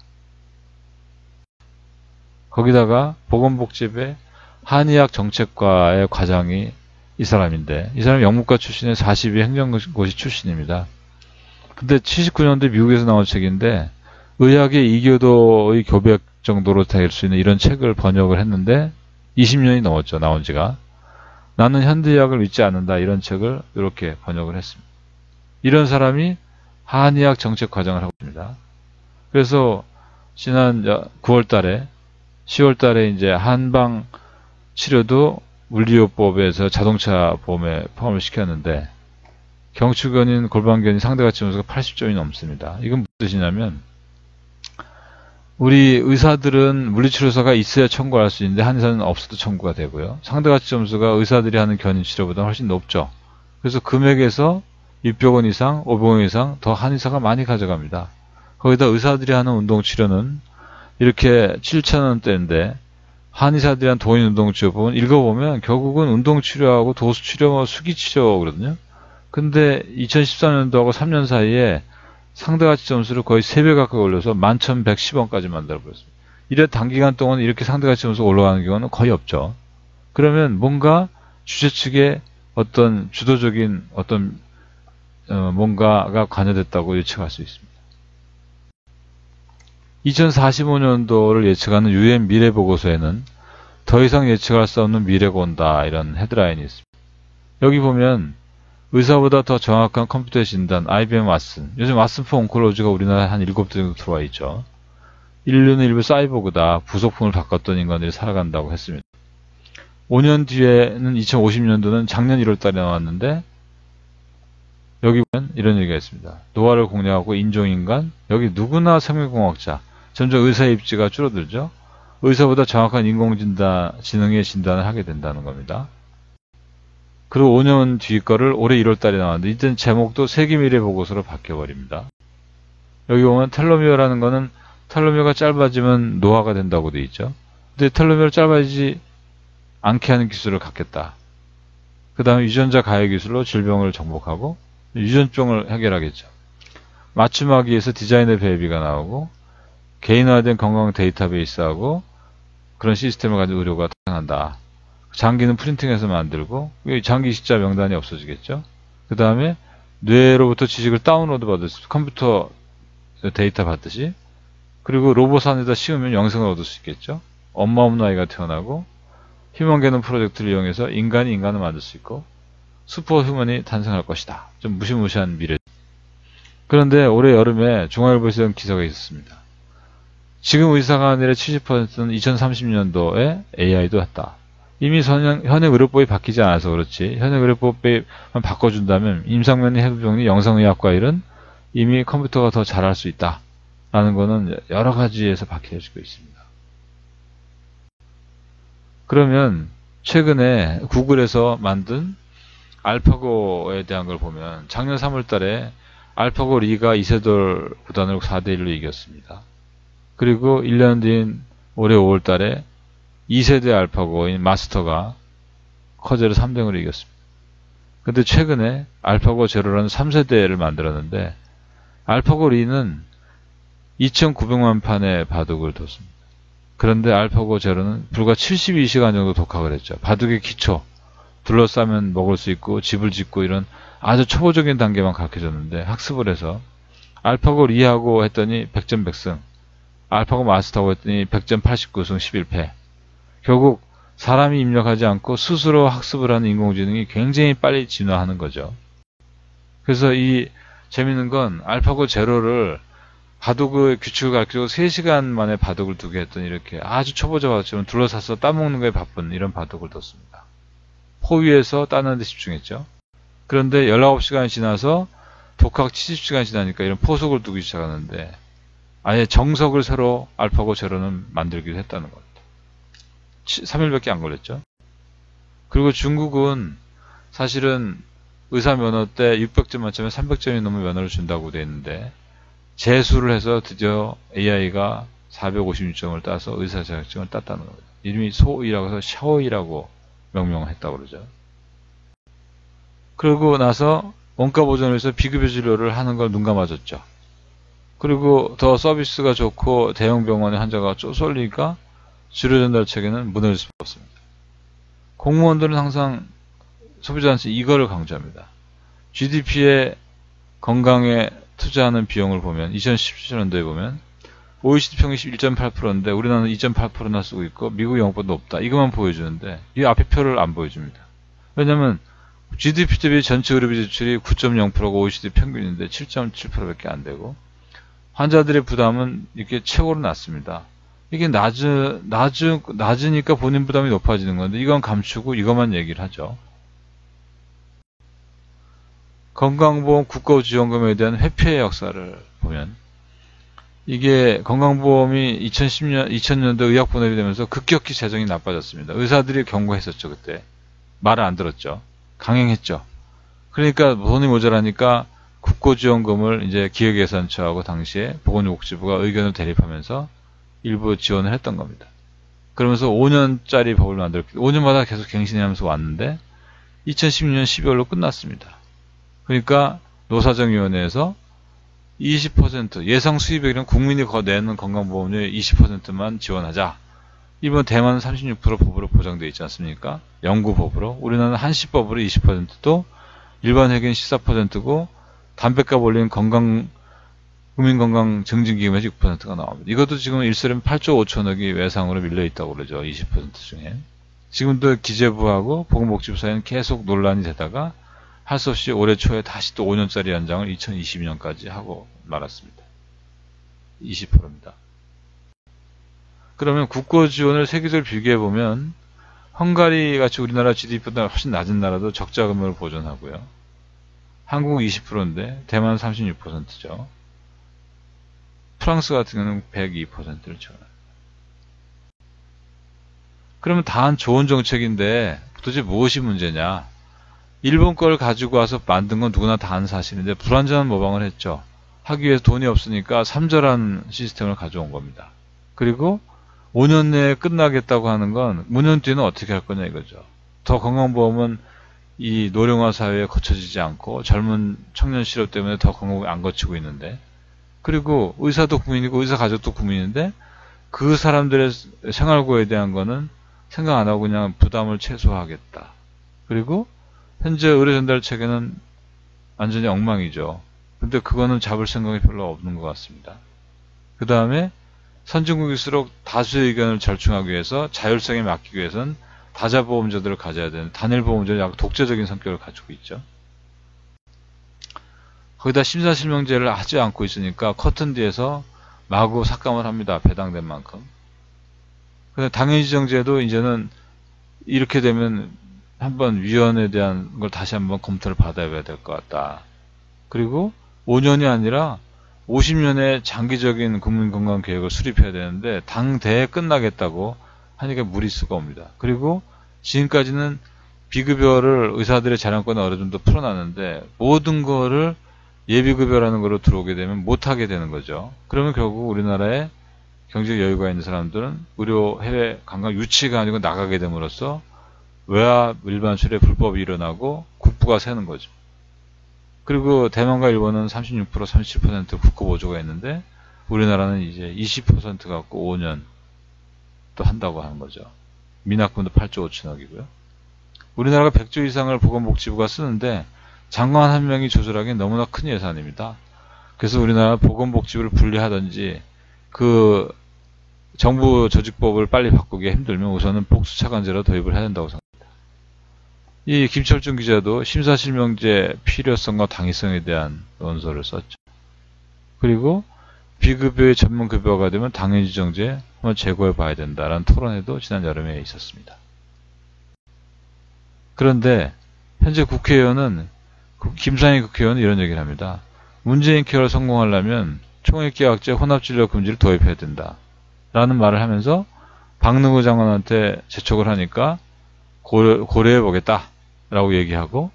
거기다가 보건복지부의 한의학 정책과의 과장이 이 사람인데 이 사람이 영문과 출신의 42 행정고시 출신입니다. 근데 79년도에 미국에서 나온 책인데 의학의 이교도의 교백 정도로 될 수 있는 이런 책을 번역을 했는데 20년이 넘었죠. 나온 지가. 나는 현대의학을 믿지 않는다. 이런 책을 이렇게 번역을 했습니다. 이런 사람이 한의학 정책 과장을 하고 있습니다. 그래서 지난 9월 달에 10월 달에 이제 한방 치료도 물리요법에서 자동차 보험에 포함을 시켰는데 경추근인 골반근인 상대가치 점수가 80점이 넘습니다. 이건 무슨 뜻이냐면 우리 의사들은 물리치료사가 있어야 청구할 수 있는데 한의사는 없어도 청구가 되고요. 상대가치 점수가 의사들이 하는 견인치료보다 훨씬 높죠. 그래서 금액에서 600원 이상, 500원 이상 더 한의사가 많이 가져갑니다. 거기다 의사들이 하는 운동치료는 이렇게 7,000원대인데 한의사들이 한 도인 운동치료법은 읽어보면 결국은 운동치료하고 도수치료, 수기치료거든요. 근데 2013년도하고 3년 사이에 상대가치 점수를 거의 3배 가까이 올려서 11,110원까지 만들어버렸습니다. 이래 단기간 동안 이렇게 상대가치 점수가 올라가는 경우는 거의 없죠. 그러면 뭔가 주최 측에 어떤 주도적인 어떤 뭔가가 관여됐다고 예측할 수 있습니다. 2045년도를 예측하는 UN 미래보고서에는 더 이상 예측할 수 없는 미래가 온다 이런 헤드라인이 있습니다. 여기 보면 의사보다 더 정확한 컴퓨터 진단, IBM 왓슨. 요즘 왓슨 포 온콜로지가 우리나라에 한 7대 정도 들어와 있죠. 인류는 일부 사이보그다. 부속품을 바꿨던 인간들이 살아간다고 했습니다. 5년 뒤에는 2050년도는 작년 1월 달에 나왔는데 여기 보면 이런 얘기가 있습니다. 노화를 공략하고 인종인간, 여기 누구나 생명공학자. 점점 의사의 입지가 줄어들죠. 의사보다 정확한 인공진단, 지능의 진단을 하게 된다는 겁니다. 그리고 5년 뒤 거를 올해 1월 달에 나왔는데 이젠 제목도 세기미래보고서로 바뀌어버립니다. 여기 보면 텔로미어라는 거는 텔로미어가 짧아지면 노화가 된다고 돼 있죠. 근데 텔로메어를 짧아지지 않게 하는 기술을 갖겠다. 그 다음에 유전자 가해 기술로 질병을 정복하고 유전병을 해결하겠죠. 맞춤하기 위해서 디자인의 베이비가 나오고 개인화된 건강 데이터베이스하고 그런 시스템을 가진 의료가 탄생한다. 장기는 프린팅해서 만들고 장기 이식자 명단이 없어지겠죠. 그 다음에 뇌로부터 지식을 다운로드 받을 수, 컴퓨터 데이터 받듯이, 그리고 로봇 안에다 씌우면 영생을 얻을 수 있겠죠. 엄마 없는 아이가 태어나고 휴먼 게놈 프로젝트를 이용해서 인간이 인간을 만들 수 있고 슈퍼 휴먼이 탄생할 것이다. 좀 무시무시한 미래. 그런데 올해 여름에 중앙일보에서 이런 기사가 있었습니다. 지금 의사가 하는 일의 70%는 2030년도에 AI도 했다. 이미 현행 의료법이 바뀌지 않아서 그렇지, 현행 의료법만 바꿔준다면 임상면의 해부병리, 영상의학과 일은 이미 컴퓨터가 더 잘할 수 있다 라는 거는 여러 가지에서 밝혀지고 있습니다. 그러면 최근에 구글에서 만든 알파고에 대한 걸 보면 작년 3월 달에 알파고 리가 이세돌 구단을 4대1로 이겼습니다. 그리고 1년 뒤인 올해 5월 달에 2세대 알파고인 마스터가 커제를 3대0으로 이겼습니다. 근데 최근에 알파고 제로라는 3세대를 만들었는데 알파고 리는 2,900만 판의 바둑을 뒀습니다. 그런데 알파고 제로는 불과 72시간 정도 독학을 했죠. 바둑의 기초, 둘러싸면 먹을 수 있고 집을 짓고 이런 아주 초보적인 단계만 가르쳐줬는데 학습을 해서 알파고 리하고 했더니 100점 100승, 알파고 마스터하고 했더니 100점 89승 11패. 결국 사람이 입력하지 않고 스스로 학습을 하는 인공지능이 굉장히 빨리 진화하는 거죠. 그래서 이 재밌는 건 알파고 제로를 바둑의 규칙을 가르치고 3시간 만에 바둑을 두게 했더니 이렇게 아주 초보자 바둑처럼 둘러싸서 따먹는 거에 바쁜 이런 바둑을 뒀습니다. 포 위에서 따는 데 집중했죠. 그런데 19시간이 지나서 독학 70시간이 지나니까 이런 포석을 두기 시작하는데 아예 정석을 새로 알파고 제로는 만들기도 했다는 겁니다. 3일밖에 안 걸렸죠. 그리고 중국은 사실은 의사 면허 때 600점 만점에 300점이 넘는 면허를 준다고 되어 있는데 재수를 해서 드디어 AI가 456점을 따서 의사 자격증을 땄다는 거예요. 이름이 소이라고 해서 샤오이라고 명명했다고 그러죠. 그러고 나서 원가 보전을 위해서 비급여 진료를 하는 걸 눈감아줬죠. 그리고 더 서비스가 좋고 대형 병원의 환자가 쏠리니까 치료 전달 체계는 무너질 수밖에 없습니다. 공무원들은 항상 소비자한테 이거를 강조합니다. GDP에 건강에 투자하는 비용을 보면 2017년도에 보면 OECD 평균 1.8%인데 우리나라는 2.8%나 쓰고 있고 미국 영업보다 높다. 이것만 보여주는데 이 앞에 표를 안 보여줍니다. 왜냐하면 GDP 대비 전체 의료비 지출이 9.0%가 OECD 평균인데 7.7%밖에 안 되고 환자들의 부담은 이렇게 최고로 낮습니다. 이게 낮으니까 본인 부담이 높아지는 건데 이건 감추고 이것만 얘기를 하죠. 건강보험 국가지원금에 대한 회피의 역사를 보면 이게 건강보험이 2000년도 의약분업이 되면서 급격히 재정이 나빠졌습니다. 의사들이 경고했었죠. 그때 말을 안 들었죠. 강행했죠. 그러니까 돈이 모자라니까 국고지원금을 이제 기획예산처하고 당시에 보건복지부가 의견을 대립하면서 일부 지원을 했던 겁니다. 그러면서 5년짜리 법을 만들었기 5년마다 계속 갱신하면서 왔는데 2016년 12월로 끝났습니다. 그러니까 노사정위원회에서 20% 예상 수입액이란 국민이 내는 건강보험료의 20%만 지원하자. 이번 대만은 36% 법으로 보장되어 있지 않습니까? 영구법으로. 우리나라는 한시법으로 20%도 일반 회계는 14%고 담뱃값 올린 국민건강증진기금에서 6%가 나옵니다. 이것도 지금 일설은 8조 5천억이 외상으로 밀려있다고 그러죠. 20% 중에. 지금도 기재부하고 보건복지부 사이는 계속 논란이 되다가 할 수 없이 올해 초에 다시 또 5년짜리 연장을 2022년까지 하고 말았습니다. 20%입니다. 그러면 국고지원을 세계적으로 비교해보면 헝가리 같이 우리나라 GDP보다 훨씬 낮은 나라도 적자 금액을 보존하고요. 한국은 20%인데 대만은 36%죠. 프랑스 같은 경우는 102%를 지원합니다. 그러면 다한 좋은 정책인데 도대체 무엇이 문제냐? 일본 걸 가지고 와서 만든 건 누구나 다 아는 사실인데 불완전한 모방을 했죠. 하기 위해서 돈이 없으니까 삼절한 시스템을 가져온 겁니다. 그리고 5년 내에 끝나겠다고 하는 건 5년 뒤에는 어떻게 할 거냐 이거죠. 더 건강보험은 이 노령화 사회에 거쳐지지 않고 젊은 청년 실업 때문에 더 건강보험이 안 거치고 있는데, 그리고 의사도 국민이고 의사 가족도 국민인데 그 사람들의 생활고에 대한 거는 생각 안 하고 그냥 부담을 최소화하겠다. 그리고 현재 의료 전달 체계는 완전히 엉망이죠. 근데 그거는 잡을 생각이 별로 없는 것 같습니다. 그 다음에 선진국일수록 다수의 의견을 절충하기 위해서 자율성에 맡기기 위해서는 다자보험제도를 가져야 되는, 단일보험제는 약간 독재적인 성격을 가지고 있죠. 거기다 심사실명제를 하지 않고 있으니까 커튼 뒤에서 마구 삭감을 합니다. 배당된 만큼. 근데 당연지정제도 이제는 이렇게 되면 한번 위원에 대한 걸 다시 한번 검토를 받아야 될 것 같다. 그리고 5년이 아니라 50년의 장기적인 국민건강계획을 수립해야 되는데 당대에 끝나겠다고 하니까 무리수가 옵니다. 그리고 지금까지는 비급여를 의사들의 자량권에 어느 정도 풀어놨는데 모든 거를 예비급여라는 거로 들어오게 되면 못하게 되는 거죠. 그러면 결국 우리나라에 경제 여유가 있는 사람들은 의료 해외 관광 유치가 아니고 나가게 됨으로써 외압 일반 출혈 불법이 일어나고 국부가 새는 거죠. 그리고 대만과 일본은 36%, 37% 국고 보조가 있는데 우리나라는 이제 20% 갖고 5년 또 한다고 하는 거죠. 미납금도 8조 5천억이고요. 우리나라가 100조 이상을 보건복지부가 쓰는데 장관 한 명이 조절하기엔 너무나 큰 예산입니다. 그래서 우리나라 보건복지부를 분리하든지 그 정부 조직법을 빨리 바꾸기 힘들면 우선은 복수차관제로 도입을 해야 된다고 생각합니다. 이 김철중 기자도 심사실명제 필요성과 당위성에 대한 논설을 썼죠. 그리고 비급여의 전문급여가 되면 당연지정제 한번 재고해 봐야 된다라는 토론회도 지난 여름에 있었습니다. 그런데 현재 국회의원은, 김상희 국회의원은 이런 얘기를 합니다. 문재인 케어를 성공하려면 총액계약제 혼합진료 금지를 도입해야 된다 라는 말을 하면서 박능후 장관한테 재촉을 하니까 고려해 보겠다 라고 얘기하고,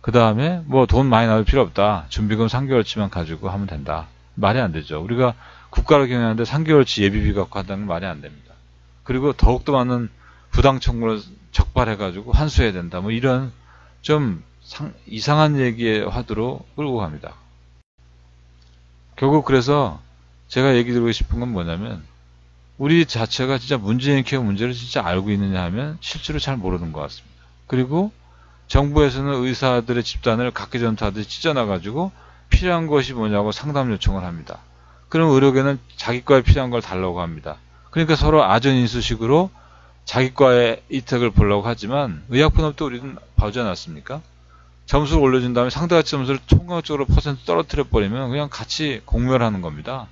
그 다음에 뭐 돈 많이 나올 필요 없다, 준비금 3개월치만 가지고 하면 된다. 말이 안 되죠. 우리가 국가를 경영하는데 3개월치 예비비 갖고 한다는 건 말이 안 됩니다. 그리고 더욱더 많은 부당 청구를 적발해가지고 환수해야 된다, 뭐 이런 좀 이상한 얘기의 화두로 끌고 갑니다. 결국 그래서 제가 얘기 드리고 싶은 건 뭐냐면, 우리 자체가 진짜 문재인 케어 문제를 진짜 알고 있느냐 하면 실제로 잘 모르는 것 같습니다. 그리고 정부에서는 의사들의 집단을 각기전투하듯이 찢어놔가지고 필요한 것이 뭐냐고 상담 요청을 합니다. 그럼 의료계는 자기과에 필요한 걸 달라고 합니다. 그러니까 서로 아전인수식으로 자기과의 이택을 보려고 하지만 의약분업도 우리는 봐주지 않았습니까? 점수를 올려준 다음에 상대가치 점수를 총괄적으로 퍼센트 떨어뜨려 버리면 그냥 같이 공멸하는 겁니다.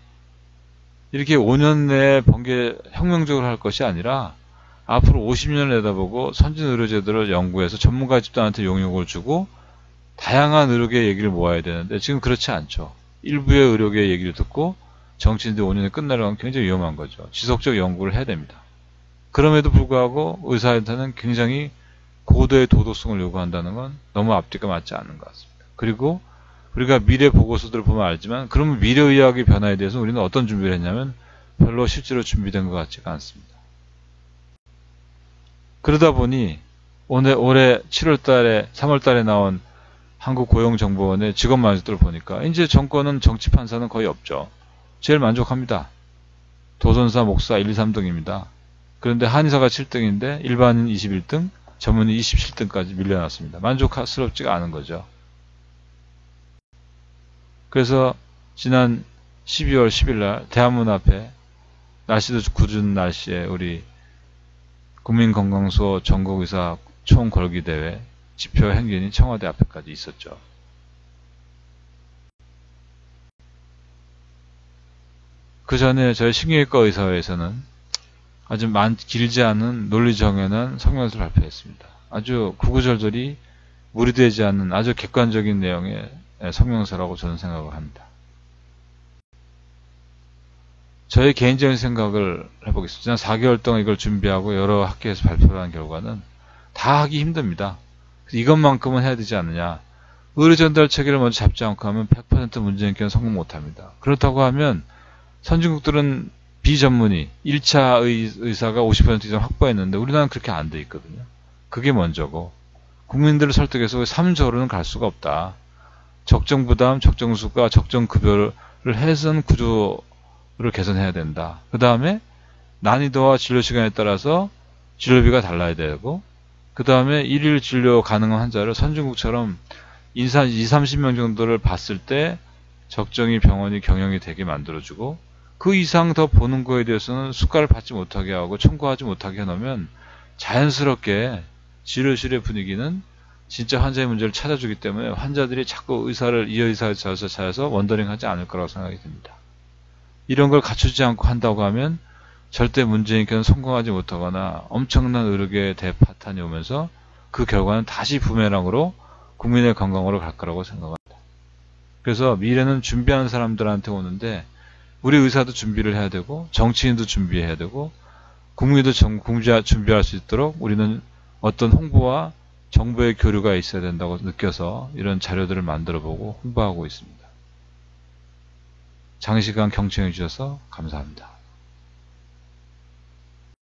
이렇게 5년 내에 번개 혁명적으로 할 것이 아니라 앞으로 50년을 내다보고 선진 의료제도를 연구해서 전문가 집단한테 용역을 주고 다양한 의료계 얘기를 모아야 되는데 지금 그렇지 않죠. 일부의 의료계 얘기를 듣고 정치인들 5년에 끝내려고 하면 굉장히 위험한 거죠. 지속적 연구를 해야 됩니다. 그럼에도 불구하고 의사한테는 굉장히 고도의 도덕성을 요구한다는 건 너무 앞뒤가 맞지 않는 것 같습니다. 그리고 우리가 미래 보고서들을 보면 알지만, 그러면 미래의학의 변화에 대해서 우리는 어떤 준비를 했냐면 별로 실제로 준비된 것 같지가 않습니다. 그러다 보니 올해 7월달에 3월달에 나온 한국고용정보원의 직업 만족도를 보니까 이제 정권은 정치 판사는 거의 없죠. 제일 만족합니다. 도선사, 목사 1, 2, 3등입니다. 그런데 한의사가 7등인데 일반인 21등, 전문의 27등까지 밀려났습니다. 만족스럽지가 않은 거죠. 그래서 지난 12월 10일날 대한문 앞에 날씨도 굳은 날씨에 우리 국민건강소 전국의사 총걸기대회 지표 행진이 청와대 앞에까지 있었죠. 그 전에 저희 신경외과 의사회에서는 아주 길지 않은 논리 정연한 성명서를 발표했습니다. 아주 구구절절이 무리되지 않는 아주 객관적인 내용의 성명서라고 저는 생각을 합니다. 저의 개인적인 생각을 해보겠습니다. 지난 4개월 동안 이걸 준비하고 여러 학교에서 발표를 한 결과는 다 하기 힘듭니다. 이것만큼은 해야 되지 않느냐. 의료 전달 체계를 먼저 잡지 않고 하면 100% 문재인 케어는 성공 못합니다. 그렇다고 하면 선진국들은 비전문의 1차 의사가 50% 이상 확보했는데 우리나라는 그렇게 안 돼 있거든요. 그게 먼저고 국민들을 설득해서 3조로는 갈 수가 없다. 적정 부담, 적정 수가, 적정 급여를 해선 구조를 개선해야 된다. 그 다음에 난이도와 진료 시간에 따라서 진료비가 달라야 되고, 그 다음에 일일 진료 가능한 환자를 선진국처럼 인산 2, 30명 정도를 봤을 때 적정히 병원이 경영이 되게 만들어주고, 그 이상 더 보는 거에 대해서는 수가를 받지 못하게 하고 청구하지 못하게 해놓으면 자연스럽게 진료실의 분위기는 진짜 환자의 문제를 찾아주기 때문에 환자들이 자꾸 의사를 이 의사를 찾아서 원더링 하지 않을 거라고 생각이 듭니다. 이런 걸 갖추지 않고 한다고 하면 절대 문재인께서는 성공하지 못하거나 엄청난 의료계의 대파탄이 오면서 그 결과는 다시 부메랑으로 국민의 건강으로 갈 거라고 생각합니다. 그래서 미래는 준비하는 사람들한테 오는데 우리 의사도 준비를 해야 되고 정치인도 준비해야 되고 국민도 준비할 수 있도록 우리는 어떤 홍보와 정부의 교류가 있어야 된다고 느껴서 이런 자료들을 만들어보고 홍보하고 있습니다. 장시간 경청해 주셔서 감사합니다.